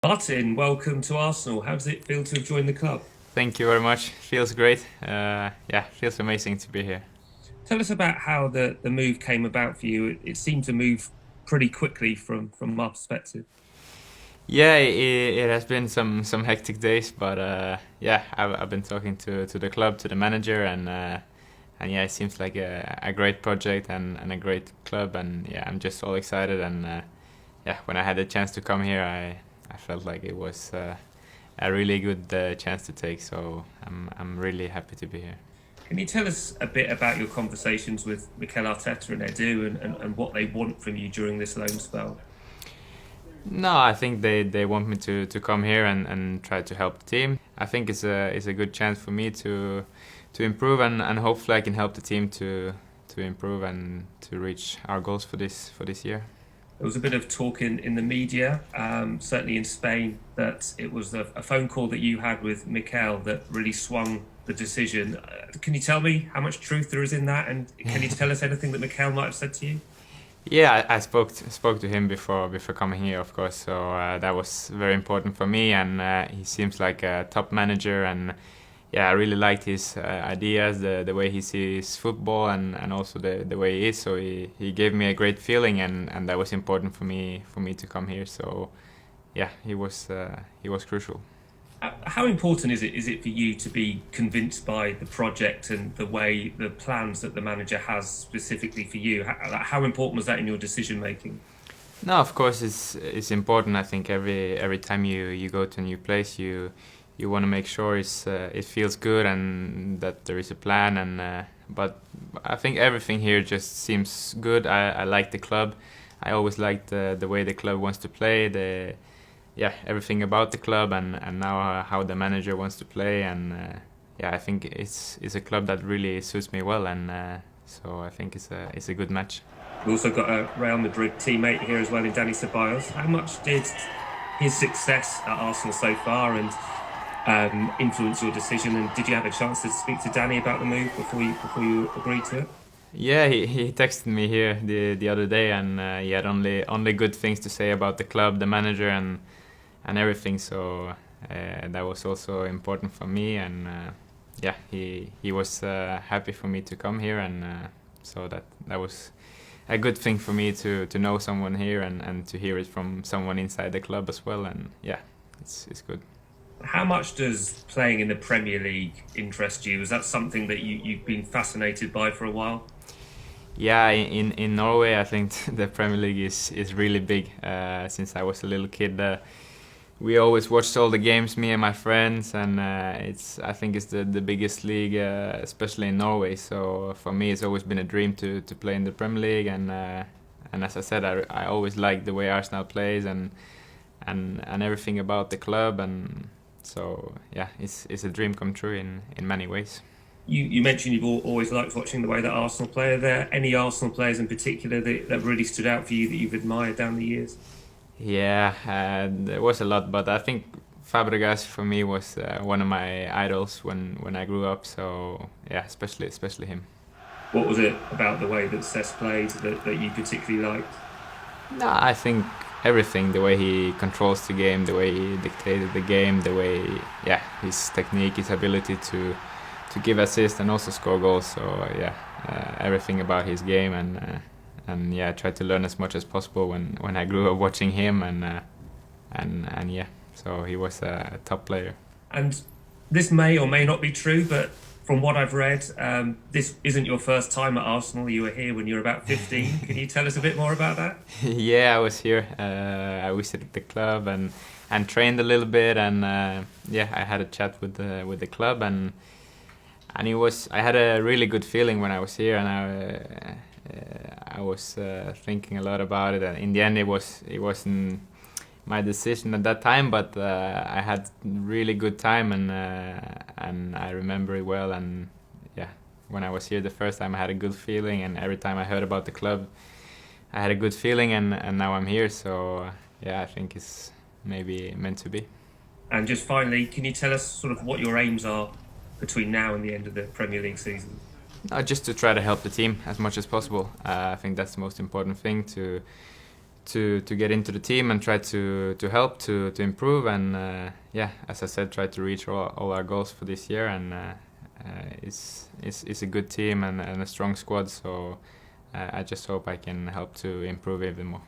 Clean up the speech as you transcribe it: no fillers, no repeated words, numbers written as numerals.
Martin, welcome to Arsenal. How does it feel to have joined the club? Thank you very much. Feels great. Yeah, feels amazing to be here. Tell us about how the move came about for you. It seemed to move pretty quickly from our perspective. Yeah, it has been some hectic days, but yeah, I've been talking to the club, to the manager, and yeah, it seems like a great project and a great club, and yeah, I'm just all excited, and yeah, when I had the chance to come here, I felt like it was a really good chance to take, so I'm really happy to be here. Can you tell us a bit about your conversations with Mikel Arteta and Edu and what they want from you during this loan spell? No, I think they want me to come here and try to help the team. I think it's a good chance for me to improve and hopefully I can help the team to improve and to reach our goals for this year. There was a bit of talk in the media, certainly in Spain, that it was a phone call that you had with Mikel that really swung the decision. Can you tell me how much truth there is in that? And can you tell us anything that Mikel might have said to you? Yeah, I spoke to him before coming here, of course. So that was very important for me, and he seems like a top manager, and yeah, I really liked his ideas, the way he sees football, and also the way he is. So he gave me a great feeling, and that was important for me to come here. So yeah, he was crucial. How important is it for you to be convinced by the project and the way the plans that the manager has specifically for you? How important was that in your decision making? No, of course it's important. I think every time you go to a new place, you want to make sure it feels good and that there is a plan. And but I think everything here just seems good. I like the club. I always liked the way the club wants to play. The Yeah, everything about the club and now how the manager wants to play. And yeah, I think it's a club that really suits me well. And so I think it's a good match. We've also got a Real Madrid teammate here as well in Danny Ceballos. How much did his success at Arsenal so far and influence your decision? And did you have a chance to speak to Danny about the move before you agreed to it? Yeah, he texted me here the other day, and he had only good things to say about the club, the manager, and everything. So that was also important for me, and yeah, he was happy for me to come here, and so that was a good thing for me to know someone here and to hear it from someone inside the club as well. And yeah, it's good. How much does playing in the Premier League interest you? Is that something that you've been fascinated by for a while? Yeah, in Norway, I think the Premier League is really big. Since I was a little kid, we always watched all the games, me and my friends, and I think it's the biggest league, especially in Norway. So for me, it's always been a dream to play in the Premier League, and as I said, I always liked the way Arsenal plays and everything about the club, and so yeah, it's a dream come true in many ways. You mentioned you've always liked watching the way that Arsenal play. Are there any Arsenal players in particular that really stood out for you that you've admired down the years? Yeah, there was a lot, but I think Fabregas for me was one of my idols when I grew up. So yeah, especially him. What was it about the way that Cesc played that you particularly liked? No, I think everything, the way he controls the game, the way he dictated the game, the way, yeah, his technique, his ability to give assists and also score goals. So yeah, everything about his game, and yeah, I tried to learn as much as possible when I grew up watching him, and yeah, so he was a top player. And this may or may not be true, but from what I've read, this isn't your first time at Arsenal. You were here when you were about 15. Can you tell us a bit more about that? Yeah, I was here. I visited the club and trained a little bit, and yeah, I had a chat with the club, and I had a really good feeling when I was here, and I was thinking a lot about it. And in the end, it wasn't my decision at that time, but I had really good time, and I remember it well. And yeah, when I was here the first time, I had a good feeling, and every time I heard about the club, I had a good feeling, and now I'm here. So yeah, I think it's maybe meant to be. And just finally, can you tell us sort of what your aims are between now and the end of the Premier League season? Just to try to help the team as much as possible. I think that's the most important thing, to get into the team and try to help to improve, and as I said, try to reach all our goals for this year. And it's a good team and a strong squad, so I just hope I can help to improve even more.